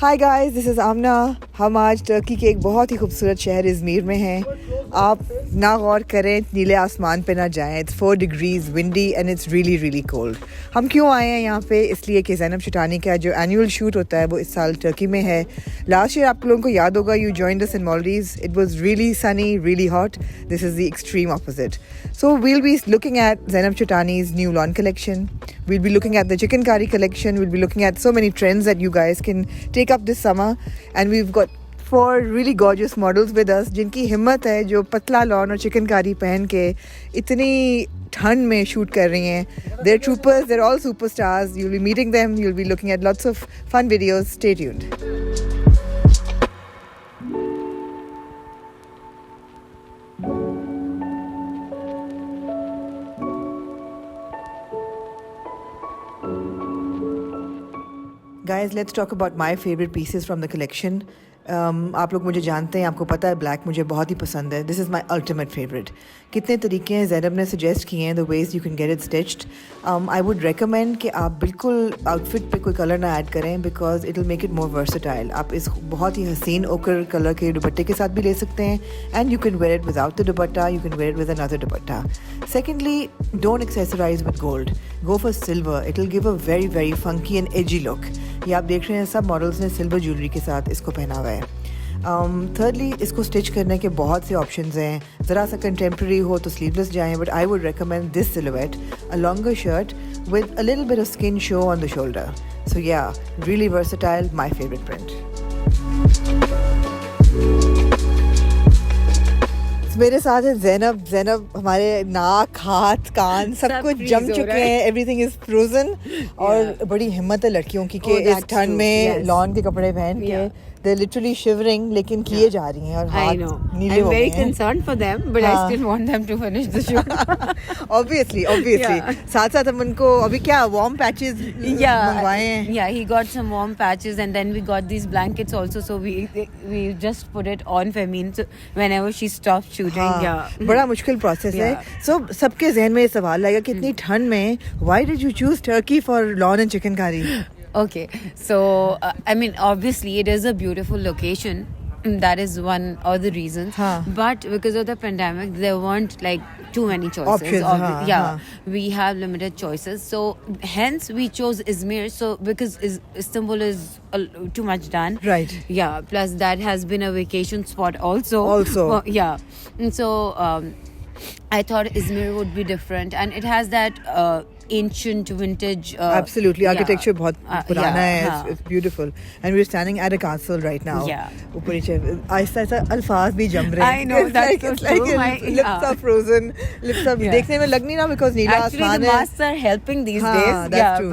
Hi guys, this is आमना। हम आज Turkey के एक बहुत ही खूबसूरत शहर इज़मीर में हैं। आप ना गौर करें, नीले आसमान पे ना जाएं। It's 4 degrees windy and it's really really cold. हम क्यों आए हैं यहाँ पे? इसलिए कि ज़ैनब शिटानी का जो एनुअल शूट होता है वो इस साल टर्की में है। लास्ट ईयर आप लोगों को याद होगा, you joined us in Maldives. It was really Sunny, really hot. This is the extreme opposite. So we'll be looking at Zainab Chitani's new lawn collection. We'll be looking at the chicken curry collection. We'll be looking at so many trends that you guys can take up this summer. And we've got 4 really gorgeous models with us जिनकी हिम्मत है, जो पतला lawn और chicken कारी पहन के इतनी ठंड में शूट कर रही हैं. They're troopers, they're all superstars. You'll be meeting them, you'll be looking at lots of fun videos. Stay tuned. Guys, let's talk about my favorite pieces from the collection. आप लोग मुझे जानते हैं, आपको पता है ब्लैक मुझे बहुत ही पसंद है. This is my ultimate favourite. कितने तरीके हैं ज़ैनब ने सजेस्ट किए हैं, the ways you can get it stitched. I would recommend कि आप बिल्कुल आउटफिट पे कोई कलर ना ऐड करें, because it will make it more versatile. आप इस बहुत ही हसीन ओकर कलर के दुपट्टे के साथ भी ले सकते हैं, and you can wear it without the dupatta, you can wear it with another dupatta. Secondly, don't accessorise with gold, go for silver. It will give a very very funky and AG look. ये आप देख रहे हैं, सब models ने silver jewellery के साथ इसको पहना हुआ है. थर्डली, इसको स्टिच करने के बहुत से ऑप्शंस हैं. ज़रा सा कंटेम्प्रेरी हो तो स्लीवलेस जाएं, but I would recommend this silhouette, a longer shirt with a little bit of skin show on the shoulder. So yeah, really versatile, my favourite print. मेरे साथ है ज़ैनब. ज़ैनब, हमारे नाक, हाथ, कान सब कुछ जम चुके हैं. Everything is frozen. और बड़ी हिम्मत है लड़कियों की कि इस ठंड में लॉन के कपड़े पहन के they're literally shivering, लेकिन किए जा रही हैं और हाथ नीले हो गए हैं. I'm very concerned for them, but I still want them to finish the shoot. Obviously. साथ साथ हम उनको अभी क्या warm patches मंगवाए हैं. Yeah, he got some warm patches, and then we got these blankets also. So we just put it on Femin so whenever she stops shooting. Yeah, बड़ा मुश्किल प्रोसेस है. So सबके जहन में ये सवाल आएगा कि इतनी ठंड में why did you choose Turkey for lawn and chicken curry? Okay, so I mean, obviously it is a beautiful location. That is one of the reasons. But because of the pandemic, there weren't like too many choices. Options. We have limited choices. So hence we chose Izmir. So because Istanbul is too much done. Right. Yeah. Plus that has been a vacation spot also. Well, yeah. And so I thought Izmir would be different, and it has that ancient vintage. Absolutely, architecture बहुत पुराना है. It's beautiful, and we're standing at a castle right now. Yeah. ऊपर नीचे आहिस्ता आहिस्ता अल्फाज भी जम रहे हैं. I know, that's so true. Like lips are frozen. Lips are देखने में लग नहीं रहा because नीला आसमान है. Actually, the masks are helping these days. That's true.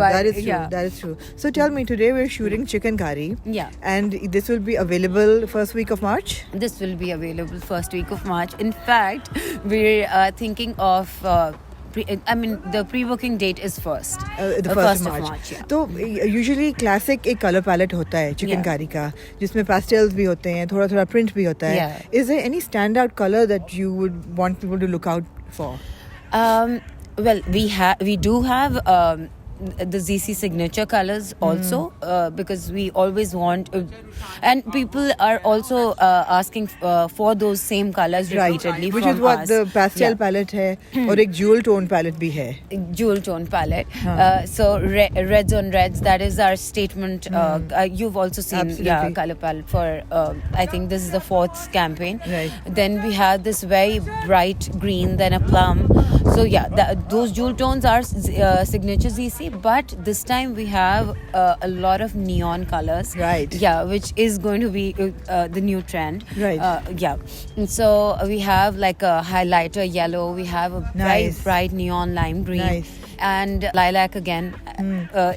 That is true. So tell me, today we're shooting chicken curry. Yeah. And this will be available first week of March. This will be available first week of March. In fact, we're thinking of. The pre-booking date is first. The first of March. Yeah. तो usually classic एक color palette होता है chicken कारी का, जिसमें pastels भी होते हैं, थोड़ा थोड़ा print भी होता है. Is there any standout color that you would want people to look out for? Well, we do have the ZC signature colors also, because we always want, and people are also asking for those same colors repeatedly. Which is what the pastel palette है, और एक jewel tone palette भी है. Jewel tone palette. So reds on reds, that is our statement. You've also seen color palette for I think this is the 4th campaign. Right. Then we have this very bright green, then a plum. So those jewel tones are signature ZC. But this time we have a lot of neon colors. Right. Yeah, which is going to be the new trend. Right. And so we have like a highlighter yellow. We have a bright neon lime green. Nice. And lilac again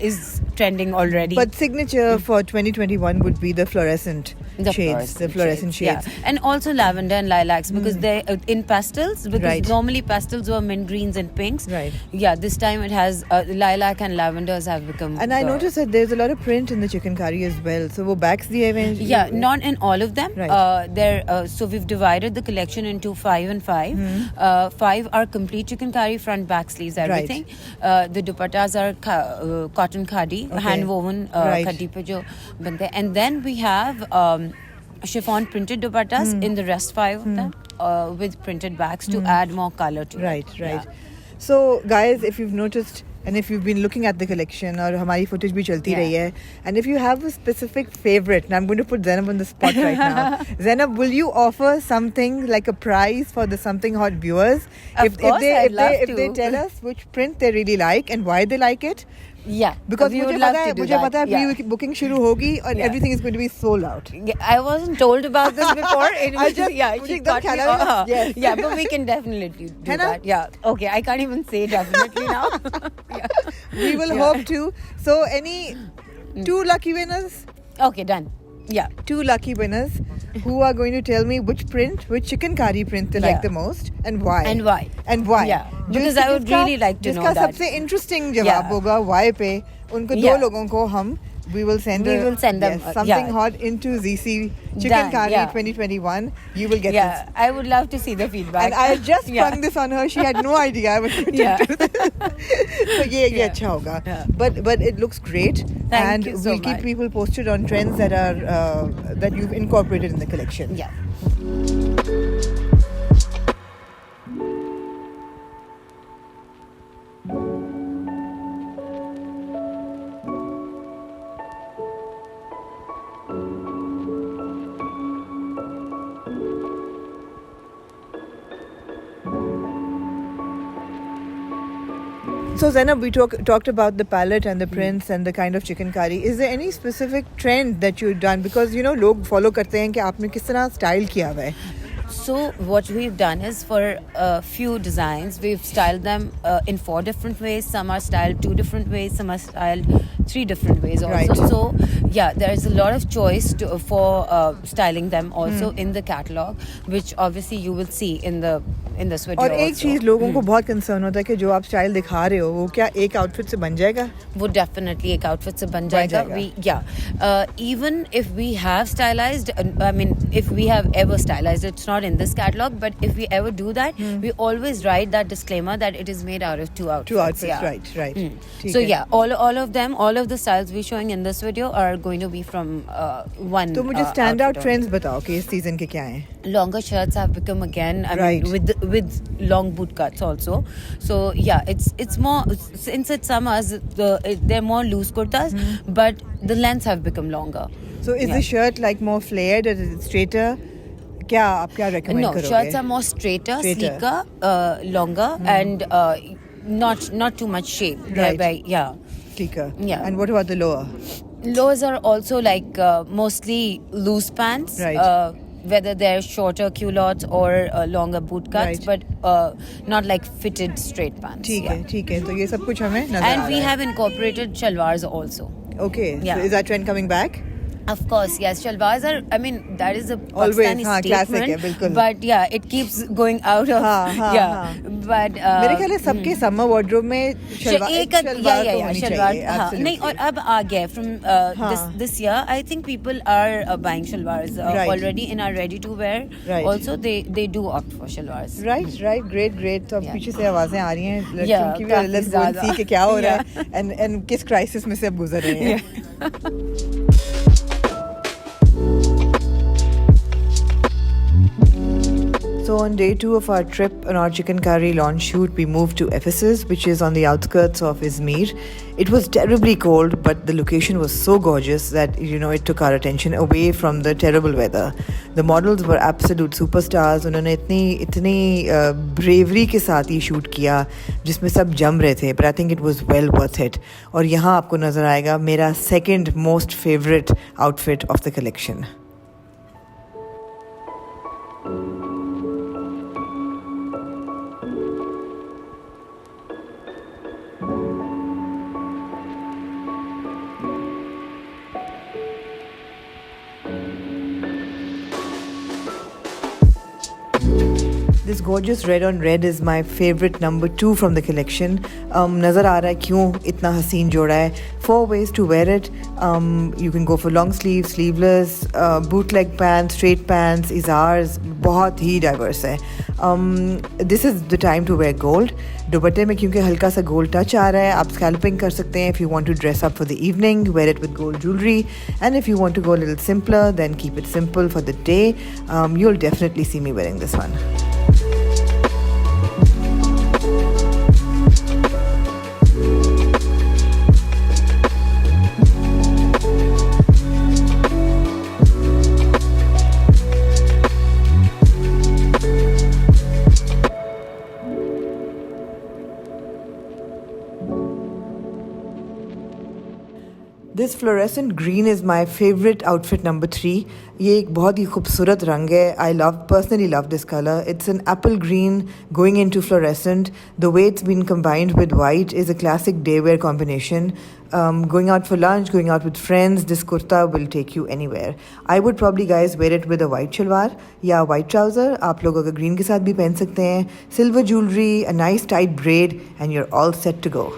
is trending already. But signature for 2021 would be the fluorescent shades. The fluorescent shades. Yeah. And also lavender and lilacs, because they in pastels, because normally pastels were mint greens and pinks. Right. Yeah, this time it has lilac and lavenders have become. And I noticed that there's a lot of print in the chicken curry as well. So wo backs the event. Yeah, not in all of them. Right. So we've divided the collection into 5 and 5. 5 are complete chicken curry, front, back, sleeves, everything. Right. the dupattas are cotton khadi, hand woven Right. khadi pe jo bante hain. And then we have chiffon printed dupattas in the rest 5 of them with printed backs to add more color to Right, it. right. Yeah. So, guys, if you've noticed and if you've been looking at the collection और हमारी footage भी चलती रही है, and if you have a specific favorite, and I'm going to put Zainab on the spot right now. Zainab, will you offer something like a prize for the Something Hot viewers? Of course, I'd love if they to. tell us which print they really like and why they like it? Yeah, Because we मुझे would love पता है to do मुझे that. पता है Yeah. pre-booking शुरू होगी और Yeah. everything is going to be sold out. Yeah, I wasn't told about this before. It I was just- yeah, मुझे she एकदम got me. ख्याल आया, yes. Yeah, but we can definitely do है ना? that. Yeah. Okay, I can't even say definitely now. Yeah. We will Yeah. hope to. So, any two lucky winners? Okay, done. Yeah. Two lucky winners who are going to tell me which chicken curry print they like Yeah. the most and why. And why? And why. Yeah, because I would really like to know जिसका that. सबसे interesting जवाब Yeah. होगा why पे उनको दो Yeah. लोगों को हम we will send We will send them, something yeah. hot into ZC Chicken Done, Curry yeah. 2021. You will get Yeah, this. I would love to see the feedback. And I just Yeah. sprung this on her. She had no idea I was going to Yeah. do this. So ये Yeah. अच्छा होगा. Yeah. But it looks great. Thank and you so we'll keep much. people posted on trends that are that you've incorporated in the collection. Yeah. So Zainab, we talked about the palette and the prints and the kind of chicken curry. Is there any specific trend that you've done? Because लोग follow करते हैं कि आपने किस तरह style किया हुआ है. So what we've done is for a few designs, we've styled them in 4 different ways. Some are styled 2 different ways. Some are styled 3 different ways also. Right. So yeah, there is a lot of choice for styling them also in the catalog, which obviously you will see in this video. और एक also. चीज लोगों को बहुत concern होता है कि जो आप स्टाइल दिखा रहे हो वो क्या एक आउटफिट से बन जाएगा? वो definitely एक outfit से बन जाएगा. Even if we have stylized, I mean, if we have ever stylized, it's not in this catalog, but if we ever do that, we always write that disclaimer that it is made out of 2 outfits. 2 outfits, yeah. right. ठीक So है. yeah, all of them, all of the styles we're showing in this video are going to be from one. तो मुझे stand out outfit trends बताओ कि इस season के क्या हैं? only. Longer shirts have become again. I Right. mean, with long boot cuts also. So yeah, it's more since it's summers. They're more loose kurtas, but the lengths have become longer. So is the shirt like more flared or is it straighter? क्या आप क्या recommend No, करोगे? shirts are more straighter, sleeker, longer, and not too much shape. Right. Thereby, yeah. Sleeker. Yeah. And what about the lower? Lows are also like mostly loose pants. Right. Whether they're shorter culottes or longer boot cuts, Right. but not like fitted straight pants. ठीक yeah. है, ठीक है. तो ये सब कुछ हमें नजर And आ we रहा है. have incorporated shalwars also. Okay. Yeah. So is that trend coming back? Of course, yes. Shalwars are, I mean, that is a Always, Pakistani हाँ, classic statement. है, बिल्कुल. But yeah, it keeps going out of, हाँ, yeah. हाँ. But, मेरे ख्याल है सबके summer wardrobe में शलवार एक शलवार तो होनी शलवार चाहिए. हाँ नहीं और Absolutely. अब आ गया from this year I think people are buying shalwars Right. already in our ready to wear. Right. Also they do opt for shalwars. Right, great. तो अब Yeah. पीछे से आवाजें आ रही हैं लड़कियों Yeah, की भी. काफी Let's go and ज़्यादा. see कि क्या हो रहा Yeah. है and किस क्राइसिस में से अब गुजर रहे हैं. So on day 2 of our trip on our chicken curry launch shoot, we moved to Ephesus, which is on the outskirts of Izmir. It was terribly cold, but the location was so gorgeous that it took our attention away from the terrible weather. The models were absolute superstars. उन्होंने इतनी bravery के साथ ये shoot किया, जिसमें सब जम रहे थे. But I think it was well worth it. और यहाँ आपको नजर आएगा मेरा second most favorite outfit of the collection. This gorgeous red on red is my favorite number 2 from the collection. नज़र आ रहा है क्यों इतना हसीन जोड़ा है. 4 ways to wear it. You can go for long sleeve, sleeveless, bootleg pants, straight pants, izars, बहुत ही diverse है. This is the time to wear gold. दुपट्टे में क्योंकि हल्का सा gold touch आ रहा है, आप scalping कर सकते हैं. If you want to dress up for the evening, wear it with gold jewelry. And if you want to go a little simpler, then keep it simple for the day. You'll definitely see me wearing this one. This fluorescent green is my favorite outfit number 3. ये एक बहुत ही खूबसूरत रंग है. I personally love this color. It's an apple green going into fluorescent. The way it's been combined with white is a classic day wear combination. Going out for lunch, going out with friends, this kurta will take you anywhere. I would probably guys wear it with a white shalwar या white trouser. आप लोग अगर green के साथ भी पहन सकते हैं. Silver jewelry, a nice tight braid, and you're all set to go.